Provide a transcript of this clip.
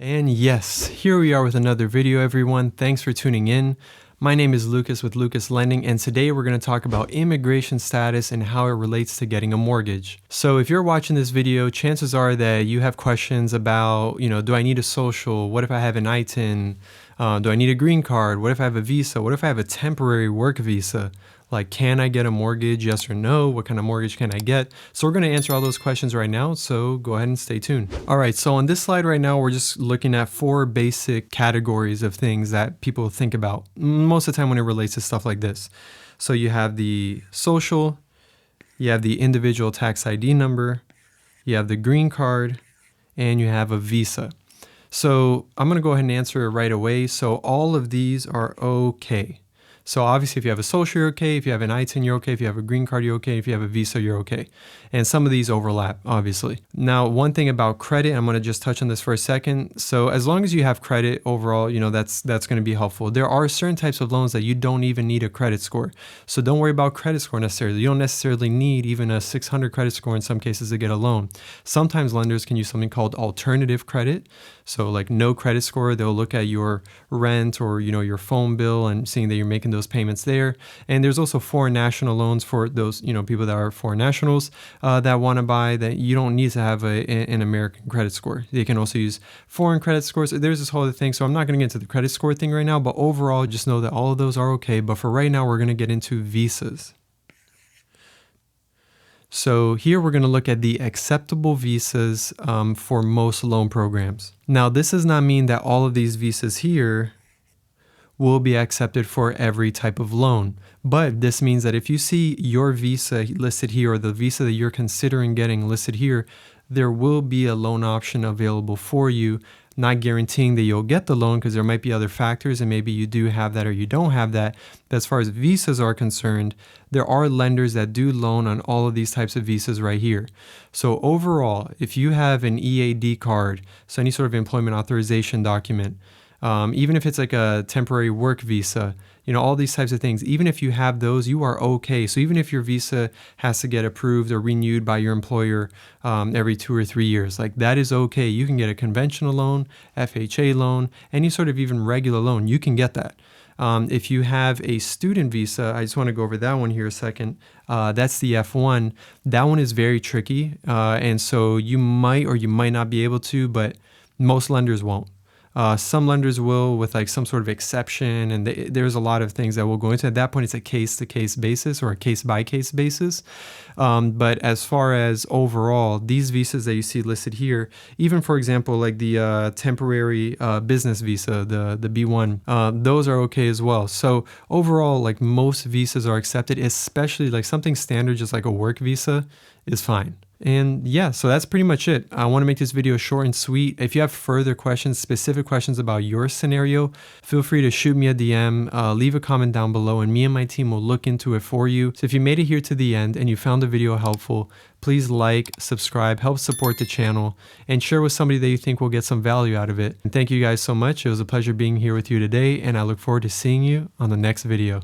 And yes, here we are with another video, everyone. Thanks for tuning in. My name is Lucas with Lucas Lending, and today we're going to talk about immigration status and how it relates to getting a mortgage. So if you're watching this video, chances are that you have questions about, do I need a social? What if I have an ITIN? Do I need a green card? What if I have a visa? What if I have a temporary work visa? Like, can I get a mortgage? Yes or no? What kind of mortgage can I get? So we're going to answer all those questions right now. So go ahead and stay tuned. All right. So on this slide right now, we're just looking at 4 basic categories of things that people think about most of the time when it relates to stuff like this. So you have the social, you have the individual tax ID number, you have the green card, and you have a visa. So I'm going to go ahead and answer it right away. So all of these are okay. So obviously if you have a social, you're okay. If you have an ITIN, you're okay. If you have a green card, you're okay. If you have a visa, you're okay. And some of these overlap, obviously. Now, one thing about credit, I'm going to just touch on this for a second. So as long as you have credit overall, that's going to be helpful. There are certain types of loans that you don't even need a credit score. So don't worry about credit score necessarily. You don't necessarily need even a 600 credit score in some cases to get a loan. Sometimes lenders can use something called alternative credit. So like no credit score, they'll look at your rent or, your phone bill and seeing that you're making those payments there. And there's also foreign national loans for those, people that are foreign nationals that want to buy, that you don't need to have an American credit score. They can also use foreign credit scores. There's this whole other thing. So I'm not going to get into the credit score thing right now, but overall, just know that all of those are okay. But for right now, we're going to get into visas. So here we're going to look at the acceptable visas for most loan programs. Now, this does not mean that all of these visas here will be accepted for every type of loan. But this means that if you see your visa listed here or the visa that you're considering getting listed here, there will be a loan option available for you, not guaranteeing that you'll get the loan because there might be other factors and maybe you do have that or you don't have that. But as far as visas are concerned, there are lenders that do loan on all of these types of visas right here. So overall, if you have an EAD card, so any sort of employment authorization document, even if it's like a temporary work visa, all these types of things, even if you have those, you are okay. So even if your visa has to get approved or renewed by your employer every 2 or 3 years, like that is okay. You can get a conventional loan, FHA loan, any sort of even regular loan, you can get that. If you have a student visa, I just want to go over that one here a second. That's the F1. That one is very tricky. And so you might or you might not be able to, but most lenders won't. Some lenders will with like some sort of exception, and there's a lot of things that we'll go into. At that point, it's a case-to-case basis or a case-by-case basis. But as far as overall, these visas that you see listed here, even for example, like the temporary business visa, the B1, those are okay as well. So overall, like most visas are accepted, especially like something standard, just like a work visa is fine. And yeah, so that's pretty much it. I want to make this video short and sweet. If you have further questions, specific questions about your scenario, feel free to shoot me a DM, leave a comment down below, and me and my team will look into it for you. So if you made it here to the end and you found the video helpful, please like, subscribe, help support the channel, and share with somebody that you think will get some value out of it. And thank you guys so much. It was a pleasure being here with you today, and I look forward to seeing you on the next video.